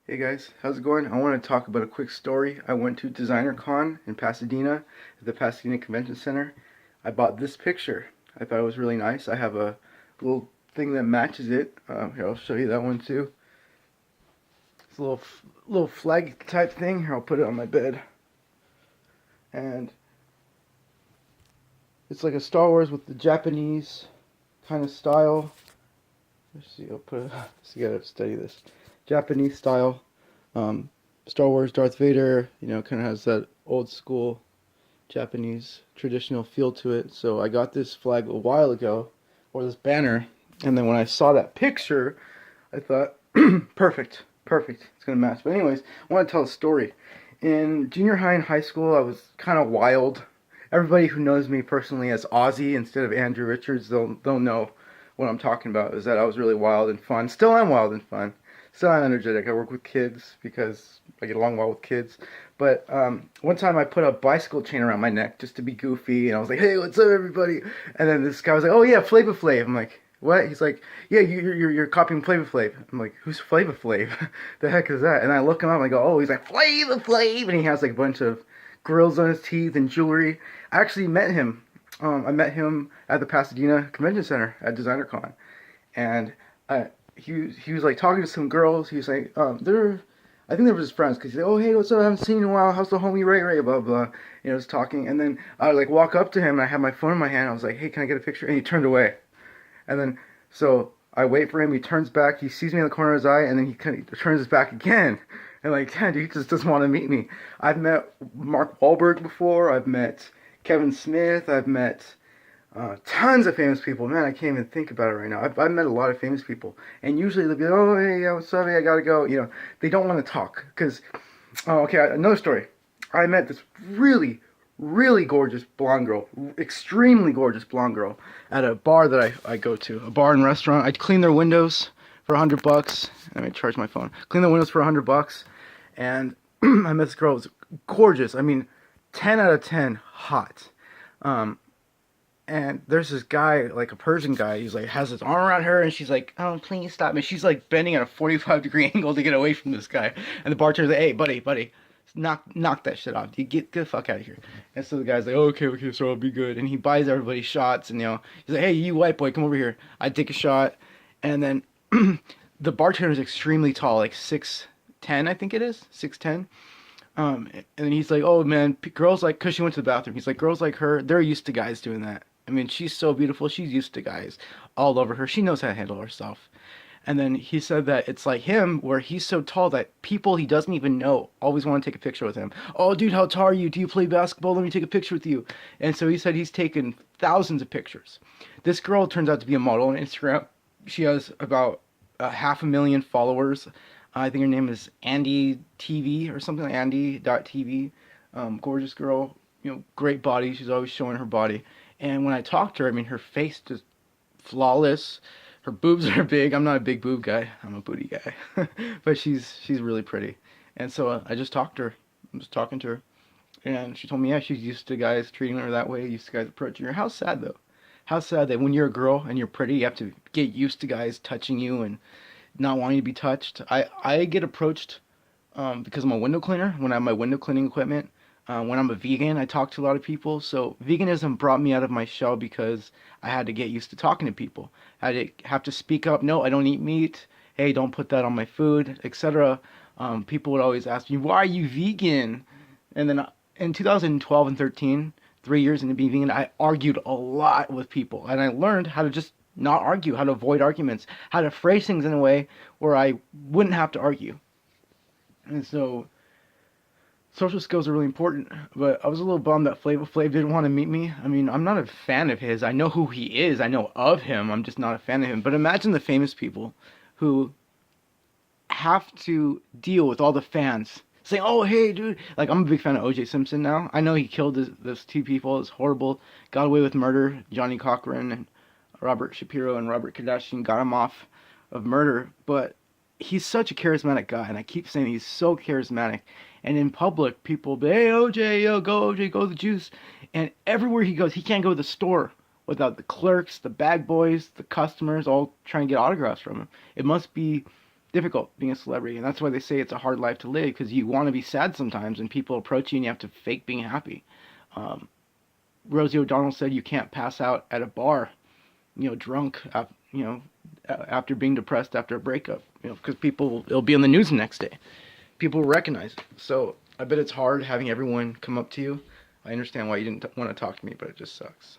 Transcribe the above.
Hey guys, how's it going? I want to talk about a quick story. I went to Designer Con in Pasadena at the Pasadena Convention Center. I bought this picture. I thought it was really nice. I have a little thing that matches it. Here, I'll show you that one too. It's a little flag type thing. Here, I'll put it on my bed. And it's like a Star Wars with the Japanese kind of style. Let's see, I'll put it, so you gotta study this. Japanese style. Um, Star Wars, Darth Vader, kind of has that old school Japanese traditional feel to it. So I got this flag a while ago, or this banner, and then when I saw that picture, I thought, perfect, perfect, it's gonna match. But anyways, I want to tell a story. In junior high and high school, I was kind of wild. Everybody who knows me personally as Ozzy instead of Andrew Richards, they'll know what I'm talking about. Is that I was really wild and fun. Still am wild and fun. Still I'm energetic. I work with kids because I get along well with kids. But one time I put a bicycle chain around my neck just to be goofy, and I was like, "Hey, what's up, everybody?" And then this guy was like, "Oh yeah, Flava Flav." I'm like, "What?" He's like, "Yeah, you're copying Flava Flav." I'm like, "Who's Flava Flav? The heck is that?" And I look him up and I go, "Oh, he's like Flava Flav," and he has like a bunch of grills on his teeth and jewelry. I actually met him. I met him at the Pasadena Convention Center at DesignerCon, and he was like talking to some girls. He was like, I think they were his friends because he's like, "Oh hey, what's up? I haven't seen you in a while. How's the homie Ray Ray?" Blah blah. Was talking, and then I like walk up to him and I have my phone in my hand. I was like, "Hey, can I get a picture?" And he turned away. And then so I wait for him. He turns back. He sees me in the corner of his eye, and then he kind of turns his back again. And like, damn, dude, he just doesn't want to meet me. I've met Mark Wahlberg before. I've met Kevin Smith. I've met tons of famous people. Man, I can't even think about it right now. I've met a lot of famous people, and usually they'll be like, "Oh, hey, yeah, what's up? Hey, I gotta go." They don't want to talk because. Oh, okay. Another story. I met this really, really gorgeous blonde girl, extremely gorgeous blonde girl, at a bar that I go to, a bar and restaurant. I clean their windows for $100. Let me charge my phone. Clean the windows for $100, and I met this girl. It was gorgeous. I mean, 10 out of 10, hot. Um, and there's this guy, like a Persian guy, he's like, has his arm around her, and she's like, "Oh, please stop me." She's like bending at a 45-degree angle to get away from this guy. And the bartender's like, "Hey, buddy, knock that shit off. You get the fuck out of here." And so the guy's like, "Okay, so I'll be good." And he buys everybody shots, and he's like, "Hey, you white boy, come over here." I take a shot, and then the bartender is extremely tall, like 6'10", I think it is, 6'10". And then he's like, "Oh man, girls like," cause she went to the bathroom. He's like, "Girls like her, they're used to guys doing that. I mean, she's so beautiful. She's used to guys all over her. She knows how to handle herself." And then he said that it's like him, where he's so tall that people he doesn't even know always want to take a picture with him. "Oh, dude, how tall are you? Do you play basketball? Let me take a picture with you." And so he said he's taken thousands of pictures. This girl turns out to be a model on Instagram. She has about 500,000 followers. I think her name is Andy TV or something like Andy.tv. Gorgeous girl, great body. She's always showing her body. And when I talked to her, I mean, her face just flawless. Her boobs are big. I'm not a big boob guy. I'm a booty guy. But she's really pretty. And so I just talked to her. I'm just talking to her. And she told me, yeah, she's used to guys treating her that way, used to guys approaching her. How sad, though. How sad that when you're a girl and you're pretty, you have to get used to guys touching you and not wanting to be touched. I get approached because I'm a window cleaner, when I have my window cleaning equipment. When I'm a vegan, I talk to a lot of people. So veganism brought me out of my shell because I had to get used to talking to people. I had to have to speak up. "No, I don't eat meat. Hey, don't put that on my food," etc. People would always ask me, "Why are you vegan?" And then in 2012 and 13, 3 years into being vegan, I argued a lot with people, and I learned how to just not argue, how to avoid arguments, how to phrase things in a way where I wouldn't have to argue. And so social skills are really important, but I was a little bummed that Flava Flav didn't want to meet me. I mean, I'm not a fan of his. I know who he is. I know of him. I'm just not a fan of him. But imagine the famous people who have to deal with all the fans saying, "Oh, hey, dude." Like, I'm a big fan of O.J. Simpson now. I know he killed those two people. It's horrible. Got away with murder. Johnny Cochran and Robert Shapiro and Robert Kardashian got him off of murder. But he's such a charismatic guy, and I keep saying he's so charismatic. And in public, people be, "Hey, OJ, yo, go OJ, go the juice." And everywhere he goes, he can't go to the store without the clerks, the bag boys, the customers all trying to get autographs from him. It must be difficult being a celebrity, and that's why they say it's a hard life to live, because you want to be sad sometimes, and people approach you, and you have to fake being happy. Um, Rosie O'Donnell said you can't pass out at a bar, drunk, after being depressed after a breakup, because it'll be on the news the next day. People will recognize it. So I bet it's hard having everyone come up to you. I understand why you didn't want to talk to me, but it just sucks.